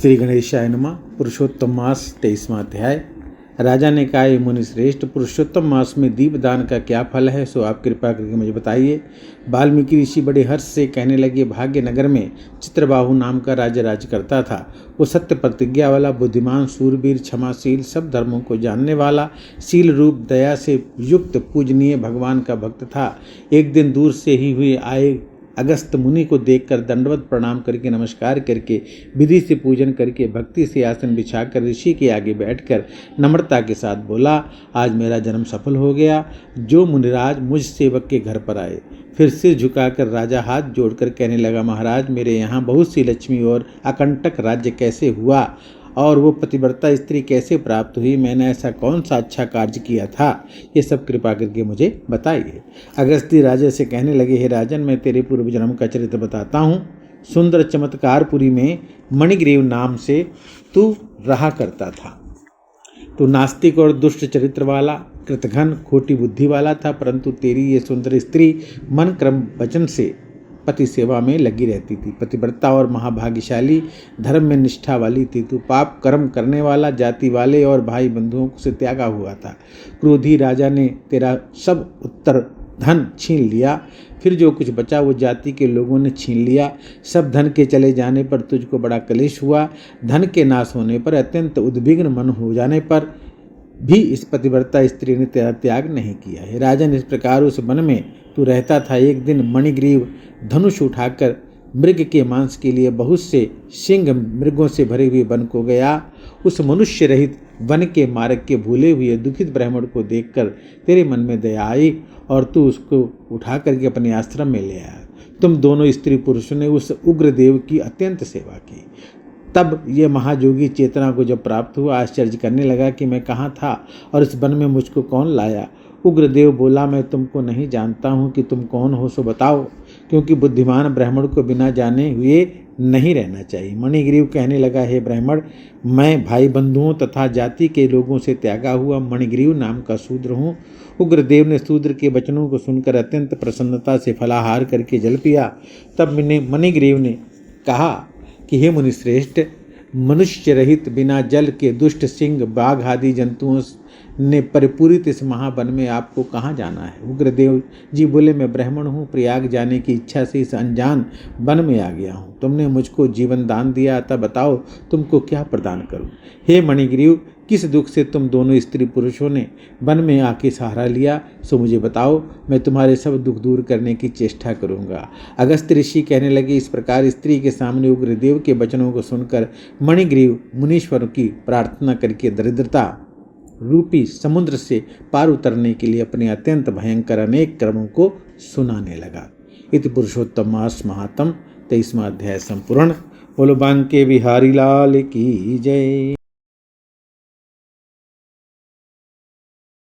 श्री गणेशाय नमः। पुरुषोत्तम मास 23वां अध्याय। राजा ने कहा, ये मुनि श्रेष्ठ, पुरुषोत्तम मास में दीपदान का क्या फल है, सो आप कृपा करके मुझे बताइए। वाल्मीकि ऋषि बड़े हर्ष से कहने लगे, भाग्य नगर में चित्रबाहु नाम का राजा राज करता था। वो सत्य प्रतिज्ञा वाला, बुद्धिमान, सूरवीर, क्षमाशील, सब धर्मों को जानने वाला, शील रूप दया से युक्त पूजनीय भगवान का भक्त था। एक दिन दूर से ही हुए आए अगस्त मुनि को देखकर दंडवत प्रणाम करके नमस्कार करके विधि से पूजन करके भक्ति से आसन बिछाकर ऋषि के आगे बैठकर नम्रता के साथ बोला, आज मेरा जन्म सफल हो गया। जो मुनिराज मुझ सेवक के घर पर आए। फिर सिर झुकाकर राजा हाथ जोड़कर कहने लगा, महाराज, मेरे यहाँ बहुत सी लक्ष्मी और अकंटक राज्य कैसे हुआ और वो पतिव्रता स्त्री कैसे प्राप्त हुई? मैंने ऐसा कौन सा अच्छा कार्य किया था? ये सब कृपा करके मुझे बताइए। अगस्त्य राजा से कहने लगे, हे राजन, मैं तेरे पूर्व जन्म का चरित्र बताता हूँ। सुंदर चमत्कारपुरी में मणिग्रीव नाम से तू रहा करता था। तू नास्तिक और दुष्ट चरित्र वाला, कृतघ्न, खोटी बुद्धि वाला था, परंतु तेरी ये सुंदर स्त्री मन क्रम वचन से पति सेवा में लगी रहती थी। पतिव्रता और महाभाग्यशाली, धर्म में निष्ठा वाली थी। तू पाप कर्म करने वाला, जाति वाले और भाई बंधुओं से त्यागा हुआ था। क्रोधी राजा ने तेरा सब उत्तर धन छीन लिया। फिर जो कुछ बचा वो जाति के लोगों ने छीन लिया। सब धन के चले जाने पर तुझको बड़ा क्लेश हुआ। धन के नाश होने पर, अत्यंत उद्विग्न मन हो जाने पर भी इस पतिव्रता स्त्री ने तेरा त्याग नहीं किया है। राजन, इस प्रकार उस वन में तू रहता था। एक दिन मणिग्रीव धनुष उठाकर मृग के मांस के लिए बहुत से सिंह मृगों से भरे हुए वन को गया। उस मनुष्य रहित वन के मार्ग के भूले हुए दुखित ब्राह्मण को देखकर तेरे मन में दया आई और तू उसको उठा करके अपने आश्रम में ले आया। तुम दोनों स्त्री पुरुषों ने उस उग्रदेव की अत्यंत सेवा की। तब ये महायोगी चेतना को जब प्राप्त हुआ, आश्चर्य करने लगा कि मैं कहाँ था और इस वन में मुझको कौन लाया। उग्रदेव बोला, मैं तुमको नहीं जानता हूँ कि तुम कौन हो, सो बताओ, क्योंकि बुद्धिमान ब्राह्मण को बिना जाने हुए नहीं रहना चाहिए। मणिग्रीव कहने लगा, हे ब्राह्मण, मैं भाई बंधुओं तथा जाति के लोगों से त्यागा हुआ मणिग्रीव नाम का शूद्र हूँ। उग्रदेव ने शूद्र के वचनों को सुनकर अत्यंत प्रसन्नता से फलाहार करके जल पिया। तब मणिग्रीव ने कहा कि हे मुनिश्रेष्ठ, मनुष्य रहित बिना जल के दुष्ट सिंह, बाघ आदि जंतुओं ने परिपूरित इस महावन में आपको कहाँ जाना है? उग्रदेव जी बोले, मैं ब्राह्मण हूँ, प्रयाग जाने की इच्छा से इस अनजान वन में आ गया हूँ। तुमने मुझको जीवन दान दिया, अतः बताओ तुमको क्या प्रदान करूँ? हे मणिग्रीव, किस दुख से तुम दोनों स्त्री पुरुषों ने वन में आके सहारा लिया, सो मुझे बताओ, मैं तुम्हारे सब दुख दूर करने की चेष्टा करूँगा। अगस्त्य ऋषि कहने लगे, इस प्रकार स्त्री के सामने उग्रदेव के वचनों को सुनकर मणिग्रीव मुनीश्वर की प्रार्थना करके दरिद्रता रूपी समुद्र से पार उतरने के लिए अपने अत्यंत भयंकर अनेक क्रमों को सुनाने लगा। इति पुरुषोत्तम मास महात्म 23वां अध्याय संपूर्ण। बोलो बांके बिहारी लाल की जय।